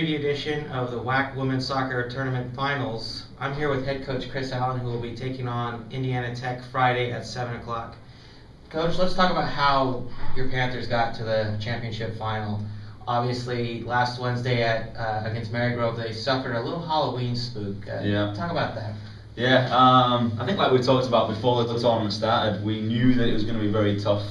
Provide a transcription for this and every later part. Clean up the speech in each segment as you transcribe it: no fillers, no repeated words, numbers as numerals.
preview edition of the WHAC Women's Soccer Tournament Finals. I'm here with head coach Chris Allen, who will be taking on Indiana Tech Friday at 7 o'clock. Coach, let's talk about how your Panthers got to the championship final. Obviously, last Wednesday against Marygrove, they suffered a little Halloween spook. Talk about that. Yeah, I think like we talked about before the tournament started, we knew that it was going to be very tough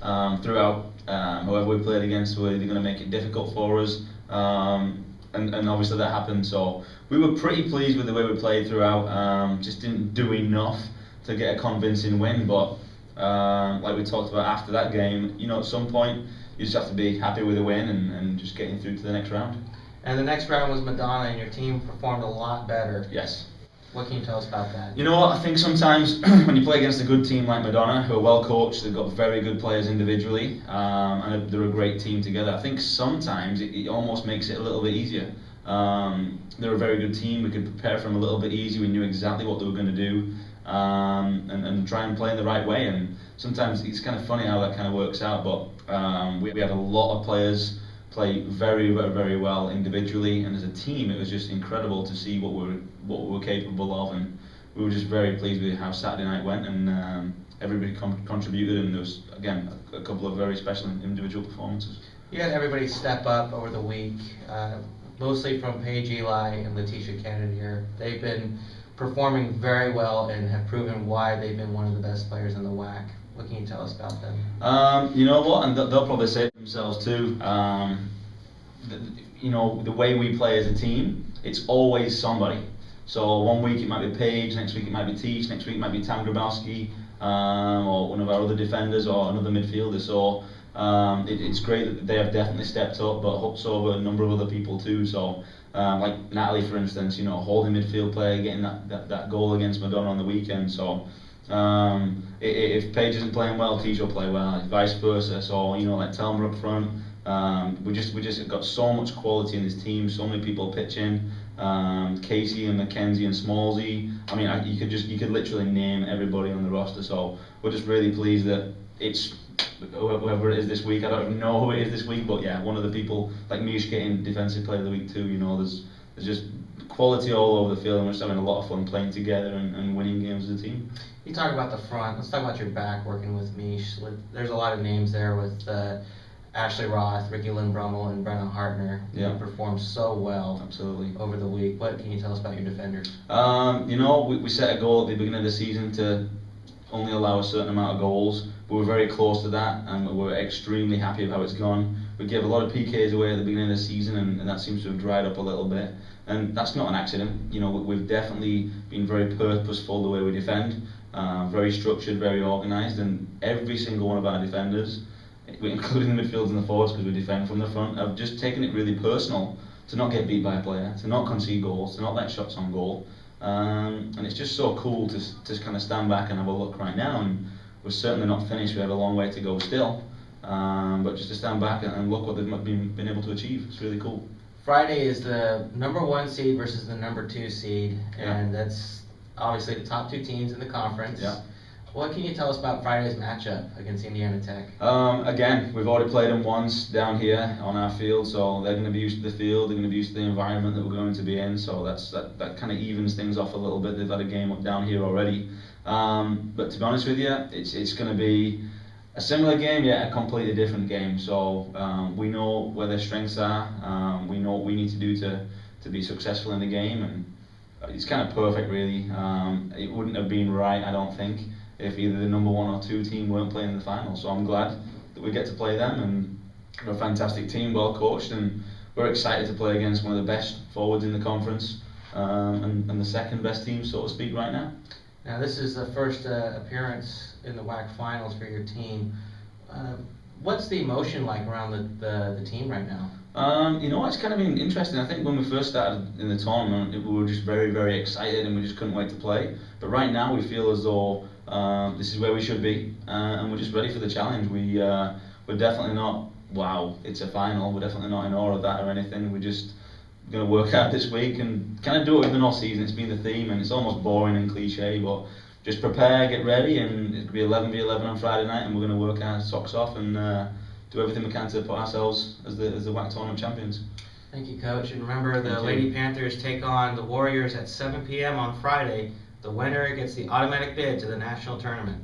throughout. Whoever we played against were either going to make it difficult for us, and obviously that happened. So we were pretty pleased with the way we played throughout. Just didn't do enough to get a convincing win, but like we talked about after that game, you know, at some point you just have to be happy with the win and just getting through to the next round. And the next round was Madonna, and your team performed a lot better. Yes. What can you tell us about that? You know what, I think sometimes when you play against a good team like Madonna, who are well coached, they've got very good players individually, and they're a great team together, I think sometimes it almost makes it a little bit easier. They're a very good team, we could prepare for them a little bit easier, we knew exactly what they were going to do, and try and play in the right way, and sometimes it's kind of funny how that kind of works out, but we had a lot of players play very, very, very well individually, and as a team it was just incredible to see what we were capable of, and we were just very pleased with how Saturday night went, and everybody contributed, and there was again a couple of very special individual performances. You had everybody step up over the week, mostly from Paige Eli and Letitia Canadier. They've been performing very well and have proven why they've been one of the best players in the WHAC. What can you tell us about them? You know what, and they'll probably say it themselves too. You know, the way we play as a team, it's always somebody. So one week it might be Paige, next week it might be Teach, next week it might be Tam Grabowski, or one of our other defenders, or another midfielder. So it's great that they have definitely stepped up, but so have a number of other people too. So like Natalie, for instance, you know, holding midfield player, getting that goal against Madonna on the weekend. So if Paige isn't playing well, Teach will play well, vice versa. So, you know, like Telmer up front, we just got so much quality in this team, so many people pitching. Casey and Mackenzie and Smallsy. I mean, you could literally name everybody on the roster. So we're just really pleased that it's whoever it is this week. I don't even know who it is this week, but yeah, one of the people like Mish getting defensive player of the week too. You know, there's just quality all over the field, and we're just having a lot of fun playing together and winning games as a team. You talk about the front. Let's talk about your back working with Mish. There's a lot of names there with Ashley Roth, Ricky Lynn Brummel, and Brenna Hartner. Yeah. Who performed so well. Absolutely. Over the week. What can you tell us about your defenders? You know, we set a goal at the beginning of the season to only allow a certain amount of goals. We were very close to that, and we were extremely happy with how it's gone. We gave a lot of PKs away at the beginning of the season, and that seems to have dried up a little bit. And that's not an accident. You know, we've definitely been very purposeful the way we defend, very structured, very organised, and every single one of our defenders, including the midfielders and the forwards, because we defend from the front, have just taken it really personal to not get beat by a player, to not concede goals, to not let shots on goal. And it's just so cool to kind of stand back and have a look right now, and we're certainly not finished, we have a long way to go still, but just to stand back and look what they've been able to achieve, it's really cool. Friday is the number 1 seed versus the number 2 seed, and that's obviously the top 2 teams in the conference. Yeah. What can you tell us about Friday's matchup against Indiana Tech? Again, we've already played them once down here on our field, so they're going to be used to the field, they're going to be used to the environment that we're going to be in, so that kind of evens things off a little bit. They've had a game up down here already. But to be honest with you, it's going to be a similar game, yet a completely different game. So we know where their strengths are, we know what we need to do to be successful in the game, and it's kind of perfect really. It wouldn't have been right, I don't think, if either the number 1 or 2 team weren't playing in the final. So I'm glad that we get to play them, and they're a fantastic team, well coached, and we're excited to play against one of the best forwards in the conference, and the second best team, so to speak, right now. Now this is the first appearance in the WHAC finals for your team. What's the emotion like around the team right now? You know, it's kind of been interesting. I think when we first started in the tournament, we were just very, very excited, and we just couldn't wait to play. But right now we feel as though this is where we should be, and we're just ready for the challenge. We're definitely not, wow, it's a final. We're definitely not in awe of that or anything. We're just going to work out this week and kind of do what we've done all season. It's been the theme, and it's almost boring and cliche, but just prepare, get ready, and it'll be 11v11 on Friday night, and we're going to work our socks off and do everything we can to put ourselves as the WHAC tournament champions. Thank you, Coach. And remember, the Thank you. Lady Panthers take on the Warriors at 7 p.m. on Friday. The winner gets the automatic bid to the national tournament.